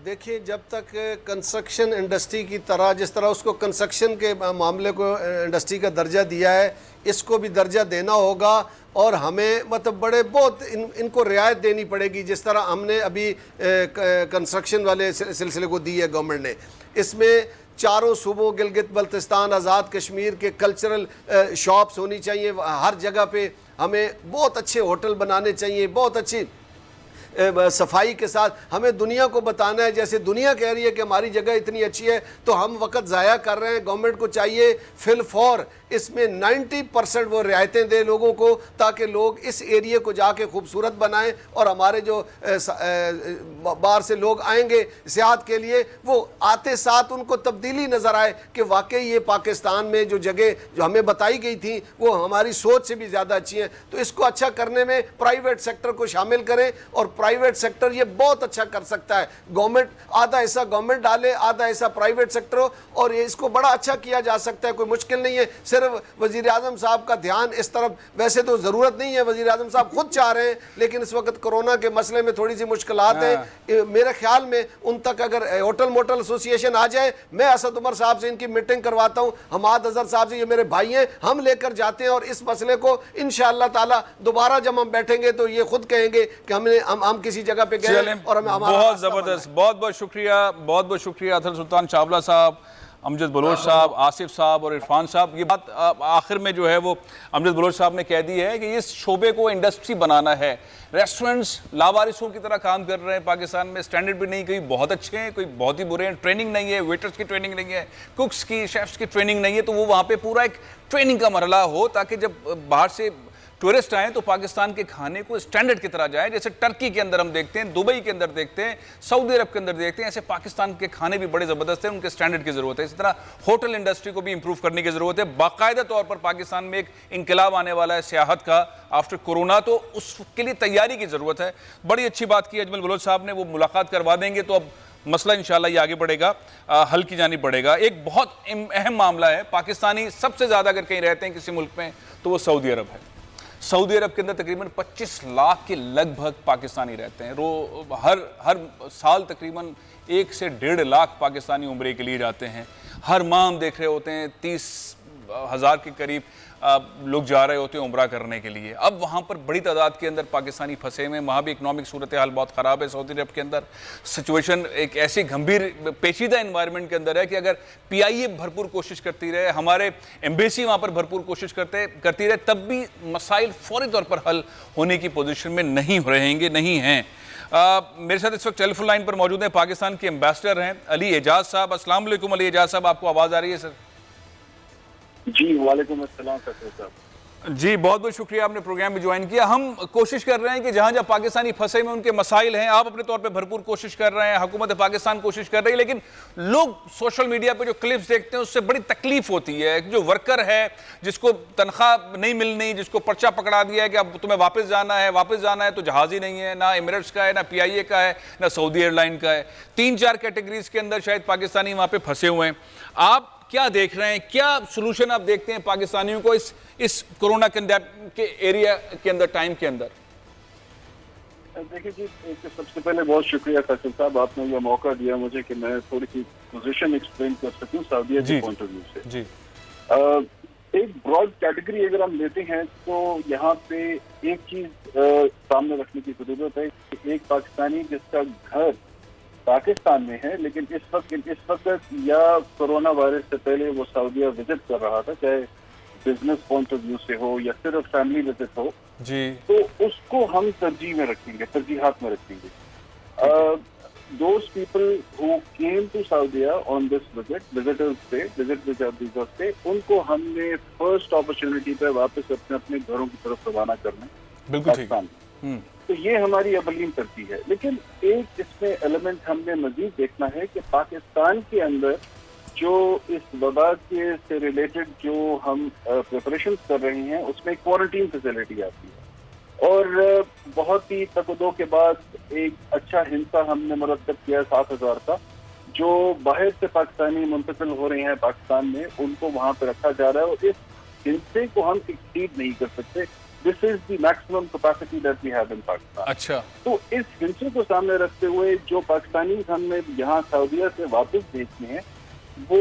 देखिए, जब तक कंस्ट्रक्शन इंडस्ट्री की तरह, जिस तरह उसको कंस्ट्रक्शन के मामले को इंडस्ट्री का दर्जा दिया है, इसको भी दर्जा देना होगा। और हमें मतलब बड़े बहुत इनको रियायत देनी पड़ेगी, जिस तरह हमने अभी कंस्ट्रक्शन वाले सिलसिले को दी है गवर्नमेंट ने। इसमें चारों सूबों, गिलगित बल्तिस्तान, आज़ाद कश्मीर के कल्चरल शॉप्स होनी चाहिए हर जगह पे। हमें बहुत अच्छे होटल बनाने चाहिए, बहुत अच्छी सफाई के साथ। हमें दुनिया को बताना है, जैसे दुनिया कह रही है कि हमारी जगह इतनी अच्छी है, तो हम वक्त ज़ाया कर रहे हैं। गवर्नमेंट को चाहिए फिल फॉर इसमें 90% वो रियायतें दे लोगों को, ताकि लोग इस एरिया को जाके खूबसूरत बनाएं और हमारे जो बाहर से लोग आएंगे सियाहत के लिए, वो आते साथ उनको तब्दीली नज़र आए कि वाकई ये पाकिस्तान में जो जगह जो हमें बताई गई थी वो हमारी सोच से भी ज़्यादा अच्छी हैं। तो इसको अच्छा करने में प्राइवेट सेक्टर को शामिल करें, और प्राइवेट सेक्टर ये बहुत अच्छा कर सकता है। गवर्नमेंट आधा हिस्सा गवर्नमेंट डाले, आधा हिस्सा प्राइवेट सेक्टर हो, और ये इसको बड़ा अच्छा किया जा सकता है। कोई मुश्किल नहीं है, सिर्फ वज़ीर आज़म साहब का ध्यान इस तरफ, वैसे तो ज़रूरत नहीं है, वज़ीर आज़म साहब खुद चाह रहे हैं, लेकिन इस वक्त कोरोना के मसले में थोड़ी सी मुश्किलात हैं। मेरे ख्याल में उन तक अगर होटल मोटल एसोसिएशन आ जाए, मैं असद उमर साहब से इनकी मीटिंग करवाता हूँ, हमाद अजहर साहब से, ये मेरे भाई हैं, हम लेकर जाते हैं और इस मसले को इंशाअल्लाह ताला दोबारा जब हम बैठेंगे तो ये खुद कहेंगे कि हम किसी जगह पे गए और हमें हमारा बहुत जबरदस्त, बहुत बहुत शुक्रिया अतहर सुल्तान चावला साहब, अमजद बलोच साहब, आसिफ साहब और इरफान साहब। ये बात आखिर में जो है वो अमजद बलोच साहब ने कह दी है कि इस शोबे को इंडस्ट्री बनाना है। रेस्टोरेंट्स लावारिसों की तरह काम कर रहे हैं पाकिस्तान में, स्टैंडर्ड भी नहीं, कोई बहुत अच्छे हैं, कोई बहुत ही बुरे हैं, ट्रेनिंग नहीं है, वेटर्स की ट्रेनिंग नहीं है, कुक्स की, शेफ्स की ट्रेनिंग नहीं है, तो वो वहाँ पे पूरा एक ट्रेनिंग का मरहला हो ताकि जब बाहर से टूरिस्ट आए तो पाकिस्तान के खाने को स्टैंडर्ड की तरह जाए। जैसे टर्की के अंदर हम देखते हैं, दुबई के अंदर देखते हैं, सऊदी अरब के अंदर देखते हैं, ऐसे पाकिस्तान के खाने भी बड़े ज़बरदस्त हैं, उनके स्टैंडर्ड की ज़रूरत है। इसी तरह होटल इंडस्ट्री को भी इंप्रूव करने की ज़रूरत है। बाकायदा तौर पर पाकिस्तान में एक इनकलाब आने वाला है सियाहत का आफ्टर कोरोना, तो उसके लिए तैयारी की ज़रूरत है। बड़ी अच्छी बात की अजमल बलोच साहब ने, वो मुलाकात करवा देंगे तो अब मसला इंशाल्लाह ये आगे बढ़ेगा, हल की जानी पड़ेगा। एक बहुत अहम मामला है, पाकिस्तानी सबसे ज़्यादा अगर कहीं रहते हैं किसी मुल्क में तो वो सऊदी अरब है। सऊदी अरब के अंदर तकरीबन 25 लाख के लगभग पाकिस्तानी रहते हैं। हर साल तकरीबन 1 से 1.5 लाख पाकिस्तानी उम्रे के लिए जाते हैं। हर माह हम देख रहे होते हैं 30,000 के करीब लोग जा रहे होते हैं उम्रा करने के लिए। अब वहाँ पर बड़ी तादाद के अंदर पाकिस्तानी फंसे हुए हैं। वहाँ भी इकनॉमिक सूरत हाल बहुत ख़राब है। सऊदी अरब के अंदर सिचुएशन एक ऐसी गंभीर पेचीदा इन्वायरमेंट के अंदर है कि अगर PIA भरपूर कोशिश करती रहे, हमारे एम्बेसी वहाँ पर भरपूर कोशिश करती रहे, तब भी मसाइल फौरी तौर पर हल होने की पोजीशन में नहीं नहीं हैं। मेरे साथ इस वक्त टेलीफोन लाइन पर मौजूद हैं पाकिस्तान के एम्बेसडर हैं अली एजाज साहब। अस्सलाम वालेकुम अली एजाज साहब, आपको आवाज़ आ रही है सर? जी वालेकुम अस्सलाम साहब। जी बहुत बहुत शुक्रिया, आपने प्रोग्राम में ज्वाइन किया। हम कोशिश कर रहे हैं कि जहां जहां पाकिस्तानी फंसे में उनके मसाइल हैं, आप अपने तौर पे भरपूर कोशिश कर रहे हैं, हुकूमत पाकिस्तान कोशिश कर रही है, लेकिन लोग सोशल मीडिया पे जो क्लिप्स देखते हैं उससे बड़ी तकलीफ होती है। जो वर्कर है जिसको तनख्वाह नहीं मिलनी, जिसको पर्चा पकड़ा दिया है कि अब तुम्हें वापस जाना है तो जहाज ही नहीं है, ना एमिरेट्स का है, ना PIA का है, ना सऊदी एयरलाइन का है। 3-4 कैटेगरीज के अंदर शायद पाकिस्तानी वहाँ पे फंसे हुए हैं। आप क्या देख रहे हैं, क्या सोल्यूशन आप देखते हैं पाकिस्तानियों को इस कोरोना के एरिया के अंदर, टाइम के अंदर? देखिए जी, सबसे पहले बहुत शुक्रिया फैसल साहब, आपने ये मौका दिया मुझे कि मैं थोड़ी सी पोजीशन एक्सप्लेन कर सकूं सऊदी के पॉइंट ऑफ व्यू से। जी एक ब्रॉड कैटेगरी अगर हम लेते हैं तो यहाँ पे एक चीज सामने रखने की जरूरत है कि एक पाकिस्तानी जिसका घर पाकिस्तान में है लेकिन इस वक्त या कोरोना वायरस से पहले वो सऊदीया विजिट कर रहा था, चाहे बिजनेस पॉइंट ऑफ व्यू से हो या सिर्फ फैमिली विजिट हो जी, तो उसको हम तरजीहात में रखेंगे। Those people who came to सऊदीया ऑन दिस विजिट पे उनको हमने फर्स्ट अपॉर्चुनिटी पे वापस अपने घरों की तरफ रवाना करना बिल्कुल। तो ये हमारी अवलीन तरजीह है। लेकिन एक इसमें एलिमेंट हमने मजीद देखना है कि पाकिस्तान के अंदर जो इस वबा के से रिलेटेड जो हम प्रिपरेशन कर रहे हैं उसमें क्वारंटीन फैसिलिटी आती है और बहुत ही तकदो के बाद एक अच्छा हिस्सा हमने मुरतब किया 7,000 का, जो बाहर से पाकिस्तानी मुंतकिल हो रहे हैं पाकिस्तान में, उनको वहाँ पे रखा जा रहा है और इस हिस्से को हम एक्सीड नहीं कर सकते। This is the maximum capacity that we have in Pakistan. अच्छा, तो इस हिस्से को सामने रखते हुए जो पाकिस्तानी हमने यहाँ सऊदीया से वापस भेजने हैं वो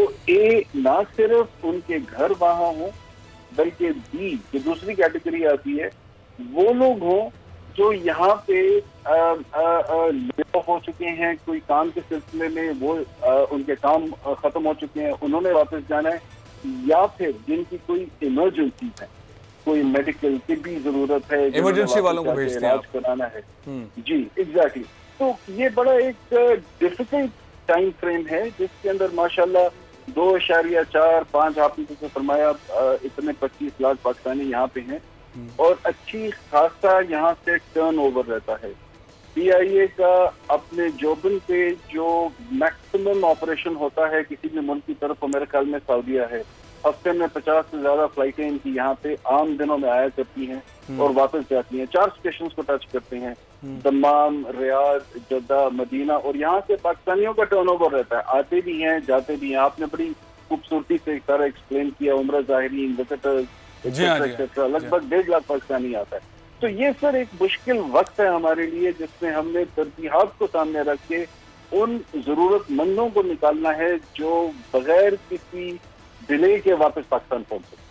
ना सिर्फ उनके घर वहाँ हो बल्कि B जो दूसरी कैटेगरी आती है वो लोग हों जो यहाँ पे ले हो चुके हैं, कोई काम के सिलसिले में वो उनके काम खत्म हो चुके हैं, उन्होंने वापस जाना है, या फिर जिनकी कोई इमरजेंसी है, कोई मेडिकल तिब्बी जरूरत है, इमरजेंसी वालों को भेजते हैं, इलाज कराना है। जी एग्जैक्टली। तो ये बड़ा एक डिफिकल्ट टाइम फ्रेम है जिसके अंदर माशाल्लाह 2.4-5 आपने जैसे फरमाया इतने 25 लाख पाकिस्तानी यहाँ पे हैं और अच्छी खासा यहाँ से टर्न ओवर रहता है। PIA का अपने जोबन पे जो मैक्सिमम ऑपरेशन होता है किसी भी मुल्क की तरफ, मेरे ख्याल में सऊदीया है। हफ्ते में 50 से ज्यादा फ्लाइटें इनकी यहाँ पे आम दिनों में आया करती हैं और वापस जाती हैं। 4 स्टेशन को टच करते हैं, दम्माम, रियाद, जद्दा, मदीना, और यहाँ से पाकिस्तानियों का टर्नओवर रहता है, आते भी हैं जाते भी हैं। आपने बड़ी खूबसूरती से सारा एक्सप्लेन किया, उम्रा ज़ाहिरीन, विजिटर्स, एक्सेट्रा, लगभग 1.5 लाख पाकिस्तानी आता है। तो ये सर एक मुश्किल वक्त है हमारे लिए, जिसमें हमने तरजीहात को सामने रख के उन जरूरतमंदों को निकालना है जो बगैर किसी डिले के वापस पाकिस्तान पहुंच सकते।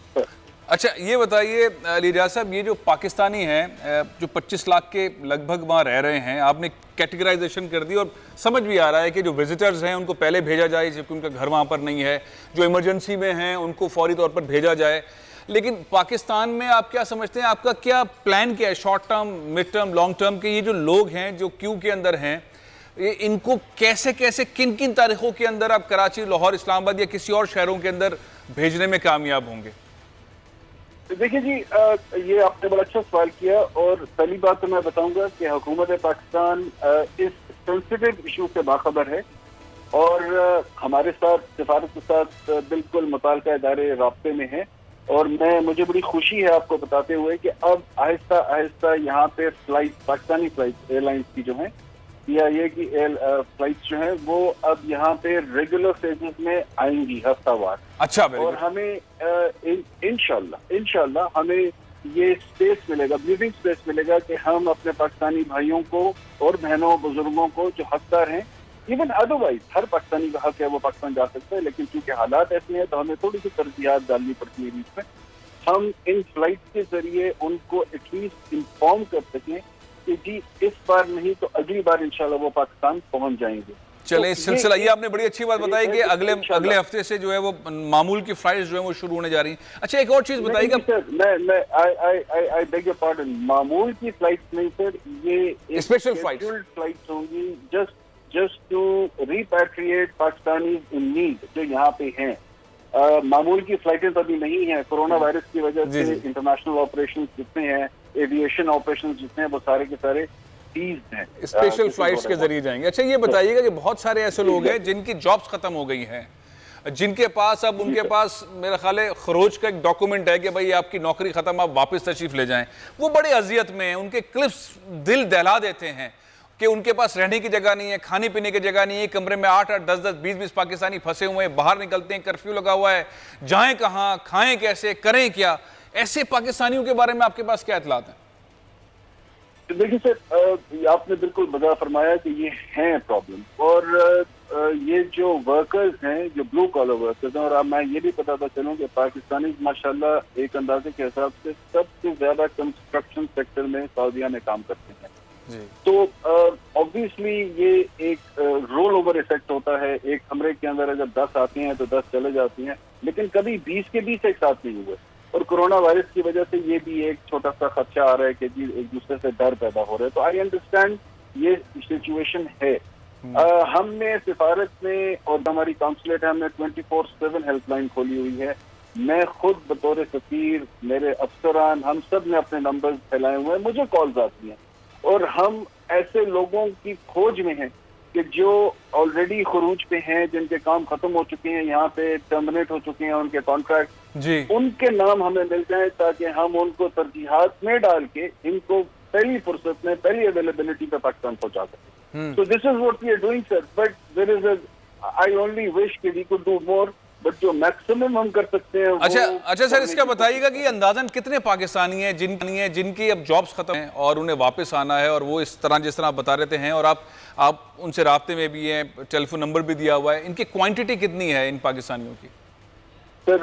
अच्छा ये बताइए अली रियाज साहब, ये जो पाकिस्तानी हैं जो 25 लाख के लगभग वहाँ रह रहे हैं, आपने कैटेगराइजेशन कर दी और समझ भी आ रहा है कि जो विजिटर्स हैं उनको पहले भेजा जाए जबकि उनका घर वहाँ पर नहीं है, जो इमरजेंसी में हैं उनको फौरी तौर पर भेजा जाए। लेकिन पाकिस्तान में आप क्या समझते हैं, आपका क्या प्लान क्या है short term, mid term, long term के? ये जो लोग हैं जो क्यू के अंदर हैं, ये इनको कैसे कैसे किन किन तारीखों के अंदर आप कराची, लाहौर, इस्लामाबाद या किसी और शहरों के अंदर भेजने में कामयाब होंगे? देखिए जी, ये आपने बड़ा अच्छा सवाल किया और पहली बात तो मैं बताऊंगा कि हुकूमत पाकिस्तान इस सेंसिटिव इशू से बाखबर है और हमारे साथ सिफारत के साथ बिल्कुल मुताल्लिका इदारे राब्ते में है। और मुझे बड़ी खुशी है आपको बताते हुए कि अब आहिस्ता आहिस्ता यहाँ पे फ्लाइट, पाकिस्तानी फ्लाइट एयरलाइंस की जो है CIA की फ्लाइट्स जो है वो अब यहाँ पे रेगुलर फेजेस में आएंगी हफ्तावार। अच्छा, और हमें इंशाल्लाह हमें ये स्पेस मिलेगा, ब्रीदिंग स्पेस मिलेगा कि हम अपने पाकिस्तानी भाइयों को और बहनों बुजुर्गों को जो हकदार हैं, इवन अदरवाइज हर पाकिस्तानी का हक है वो पाकिस्तान जा सकता है, लेकिन क्योंकि हालात ऐसे हैं तो हमें थोड़ी सी तरजीहात डालनी पड़ती है बीच में। हम इन फ्लाइट के जरिए उनको एटलीस्ट इंफॉर्म कर सकें कि जी इस बार नहीं तो अगली बार इंशाल्लाह वो पाकिस्तान पहुंच जाएंगे। चले इस सिलसिला, ये आपने बड़ी अच्छी बात बताई कि अगले हफ्ते से जो है वो मामूल की फ्लाइट्स जो है वो शुरू होने जा रही हैं। अच्छा एक और चीज बताइएगा। आई बेग योर पार्डन, मामूल की फ्लाइट्स नहीं सर, ये स्पेशल फ्लाइट्स होंगी just to repatriate Pakistanis in need जो यहाँ पे हैं। मामूल की फ्लाइटें तो अभी नहीं है, कोरोना वायरस की वजह से इंटरनेशनल ऑपरेशन जितने हैं, एविएशन ऑपरेशन जितने हैं, वो सारे के सारे स्पेशल फ्लाइट्स के जरिए जाएंगे। अच्छा ये बताइएगा कि बहुत सारे ऐसे लोग हैं जिनकी जॉब्स खत्म हो गई हैं, जिनके पास अब उनके पास मेरा ख्याल है खरोज का एक डॉक्यूमेंट है कि भाई आपकी नौकरी खत्म, आप वापस तशरीफ ले जाएं। वो बड़े अजियत में हैं, उनके क्लिप्स दिल दहला देते हैं कि उनके पास रहने की जगह नहीं है, खाने पीने की जगह नहीं है, कमरे में 8-8, 10-10, 20-20 पाकिस्तानी फंसे हुए हैं, बाहर निकलते हैं, कर्फ्यू लगा हुआ है, जाएं कहाँ, खाएं कैसे, करें क्या? ऐसे पाकिस्तानियों के बारे में आपके पास क्या इत्तलात है? देखिए सर, आपने बिल्कुल बता फरमाया कि ये हैं प्रॉब्लम और ये जो वर्कर्स हैं, जो ब्लू कॉलर वर्कर्स हैं, और अब मैं ये भी बताता चलूं कि पाकिस्तानी माशाल्लाह एक अंदाजे के हिसाब से सबसे ज्यादा कंस्ट्रक्शन सेक्टर में सऊदीया में काम करते हैं जी। तो ऑब्वियसली ये एक रोल ओवर इफेक्ट होता है। एक कमरे के अंदर अगर 10 आते हैं तो 10 चले जाती हैं, लेकिन कभी 20 के 20 एक साथ नहीं हुए। और कोरोना वायरस की वजह से ये भी एक छोटा सा खदशा आ रहा है कि जी एक दूसरे से डर पैदा हो रहा है। तो आई अंडरस्टैंड ये सिचुएशन है। हमने सिफारत में और हमारी काउंसलेट है, हमने 24/7 हेल्पलाइन खोली हुई है। मैं खुद बतौर सफीर, मेरे अफसरान, हम सब ने अपने नंबर्स फैलाए हुए हैं, मुझे कॉल्स आती हैं और हम ऐसे लोगों की खोज में हैं कि जो ऑलरेडी खरूज पे हैं, जिनके काम खत्म हो चुके हैं, यहाँ पे टर्मिनेट हो चुके हैं उनके कॉन्ट्रैक्ट जी, उनके नाम हमें मिल जाए ताकि हम उनको तरजीहात में डाल के इनको पहली फुर्सत में, पहली अवेलेबिलिटी पे पाकिस्तान पहुंचा सकें। So this is what we are doing, sir. But there is I only wish that we could do more. But जो मैक्सिमम हम कर सकते हैं। अच्छा सर, इसका बताइएगा कि अंदाजन कितने पाकिस्तानी हैं जिनकी अब जॉब्स खत्म हैं और उन्हें वापस आना है, और वो इस तरह जिस तरह आप बता रहे हैं और आप उनसे राब्ते में भी हैं, टेलीफोन नंबर भी दिया हुआ है, इनकी क्वांटिटी कितनी है इन पाकिस्तानियों की? सर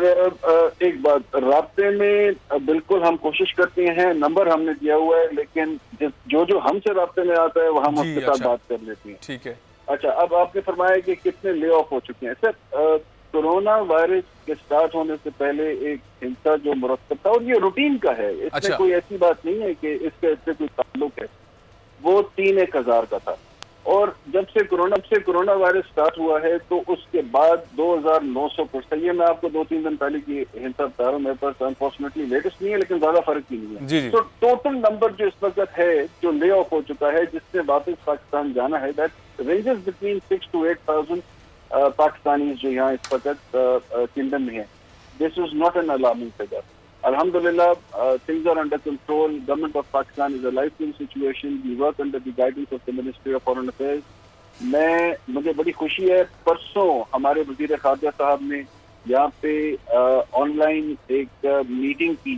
एक बात, राब्ते में बिल्कुल हम कोशिश करते हैं, नंबर हमने दिया हुआ है, लेकिन जो हमसे राब्ते में आता है वो हम उसके साथ बात कर लेते हैं। ठीक है। अच्छा, अब आपने फरमाया कि कितने ले ऑफ हो चुके हैं। सर कोरोना वायरस के स्टार्ट होने से पहले एक हिंसा जो मुरतब था, और ये रूटीन का है, इसमें कोई ऐसी बात नहीं है कि इससे कोई ताल्लुक है, वो 3-1 हजार का था। और जब से कोरोना वायरस स्टार्ट हुआ है तो उसके बाद 2900 कुछ, ये मैं आपको 2-3 दिन पहले की हिंसा बता रहा हूँ, मेरे पास अनफॉर्चुनेटली लेटेस्ट नहीं है, लेकिन ज्यादा फर्क ही नहीं है जी। तो टोटल नंबर जो इस वक्त है जो ले ऑफ हो चुका है, जिससे वापस पाकिस्तान जाना है, that ranges between 6,000 to 8,000 Pakistani जो यहाँ इस वक्त किंगडम में है। This is not an alarming figure. Alhamdulillah, things are under control. Government of Pakistan is a life-saving situation. We work under the guidance of the Ministry of Foreign Affairs. मुझे बड़ी खुशी है, परसों हमारे वजीर खारजा साहब ने यहाँ पे ऑनलाइन एक मीटिंग की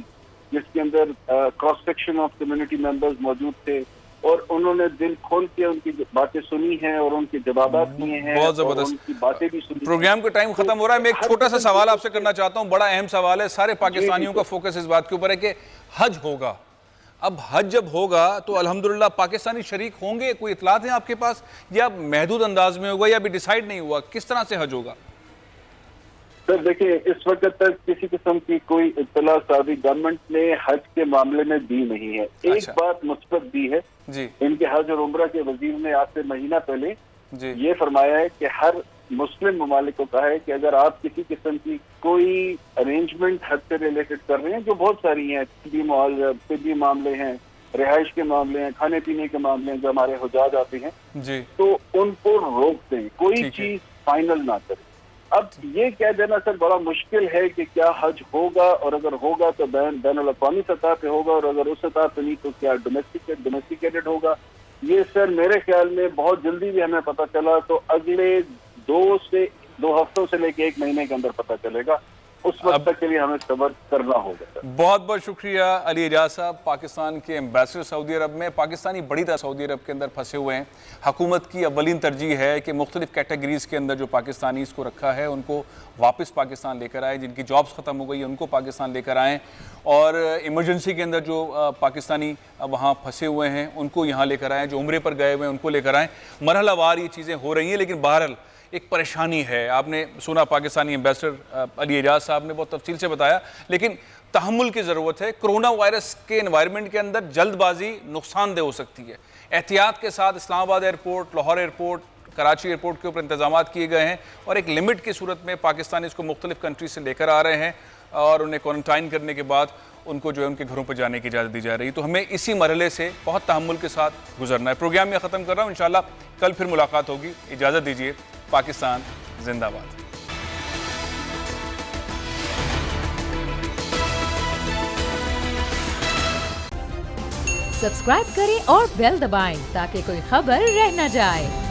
जिसके अंदर cross section of community members मौजूद थे और उन्होंने दिल खोल के उनकी बातें सुनी हैं और उनके जवाब दिए हैं। बहुत जबरदस्त। और उनकी बातें भी सुनी। प्रोग्राम का टाइम खत्म हो रहा है। मैं एक छोटा सा सवाल आपसे करना चाहता हूं, बड़ा अहम सवाल है। सारे पाकिस्तानियों का फोकस इस बात के ऊपर है कि हज होगा। अब हज जब होगा तो अल्हम्दुलिल्लाह पाकिस्तानी शरीक होंगे, कोई इतलात है आपके पास, या महदूद अंदाज में होगा, या अभी डिसाइड नहीं हुआ किस तरह से हज होगा? सर देखिए, इस वक्त तक किसी किस्म की कोई इत्तला सऊदी गवर्नमेंट ने हज के मामले में दी नहीं है। एक बात मुस्बत दी है जी। इनके हज और उम्रा के वजीर ने आज से महीना पहले जी ये फरमाया है कि हर मुस्लिम ममालिक को कहा है कि अगर आप किसी किस्म की कोई अरेंजमेंट हज से रिलेटेड कर रहे हैं, जो बहुत सारी हैं, तिब्बी मामले हैं, रिहाइश के मामले हैं, खाने पीने के मामले हैं, जो हमारे हुजाज आते हैं जी, तो उनको रोक दें, कोई चीज फाइनल ना करें। अब ये कह देना सर बड़ा मुश्किल है कि क्या हज होगा, और अगर होगा तो बैनुल-अक़वामी सतह पे होगा, और अगर उस सतह पे नहीं तो क्या डोमेस्टिकेटेड होगा। ये सर मेरे ख्याल में बहुत जल्दी भी हमें पता चला तो अगले 2 हफ्तों से लेके 1 महीने के अंदर पता चलेगा। उस वक्त तक के लिए हमें सब्र करना होगा सर। बहुत बहुत शुक्रिया अली एजाज साहब, पाकिस्तान के एम्बेसडर सऊदी अरब में। पाकिस्तानी बड़ी तरह सऊदी अरब के अंदर फंसे हुए हैं। हुकूमत की अवलिन तरजीह है कि मुख्तलिफ कैटेगरीज़ के अंदर जो पाकिस्तानी को रखा है उनको वापस पाकिस्तान लेकर आए, जिनकी जॉब्स ख़त्म हो गई है उनको पाकिस्तान लेकर आएँ, और इमरजेंसी के अंदर जो पाकिस्तानी वहाँ फंसे हुए हैं उनको यहाँ लेकर आएँ, जो उम्रे पर गए हुए हैं उनको लेकर आएँ। मरहलावार ये चीज़ें हो रही हैं, लेकिन बहरहाल एक परेशानी है। आपने सुना पाकिस्तानी एम्बेसडर अली एजाज साहब ने बहुत तफसील से बताया, लेकिन तहम्मुल की ज़रूरत है। कोरोना वायरस के एनवायरनमेंट के अंदर जल्दबाजी नुकसानदेह हो सकती है। एहतियात के साथ Islamabad airport, Lahore airport, Karachi airport के ऊपर इंतजाम किए गए हैं, और एक लिमिट की सूरत में पाकिस्तानी इसको मुख्तलिफ कंट्री से लेकर आ रहे हैं, और उन्हें क्वारंटाइन करने के बाद उनको जो है उनके घरों पर जाने की इजाज़त दी जा रही है। तो हमें इसी मरहले से बहुत तहम्मुल के साथ गुजरना है। प्रोग्राम में ख़त्म कर रहा हूँ, इंशाल्लाह कल फिर मुलाकात होगी। इजाज़त दीजिए। पाकिस्तान जिंदाबाद। सब्सक्राइब करें और बेल दबाएं ताकि कोई खबर रह न जाए।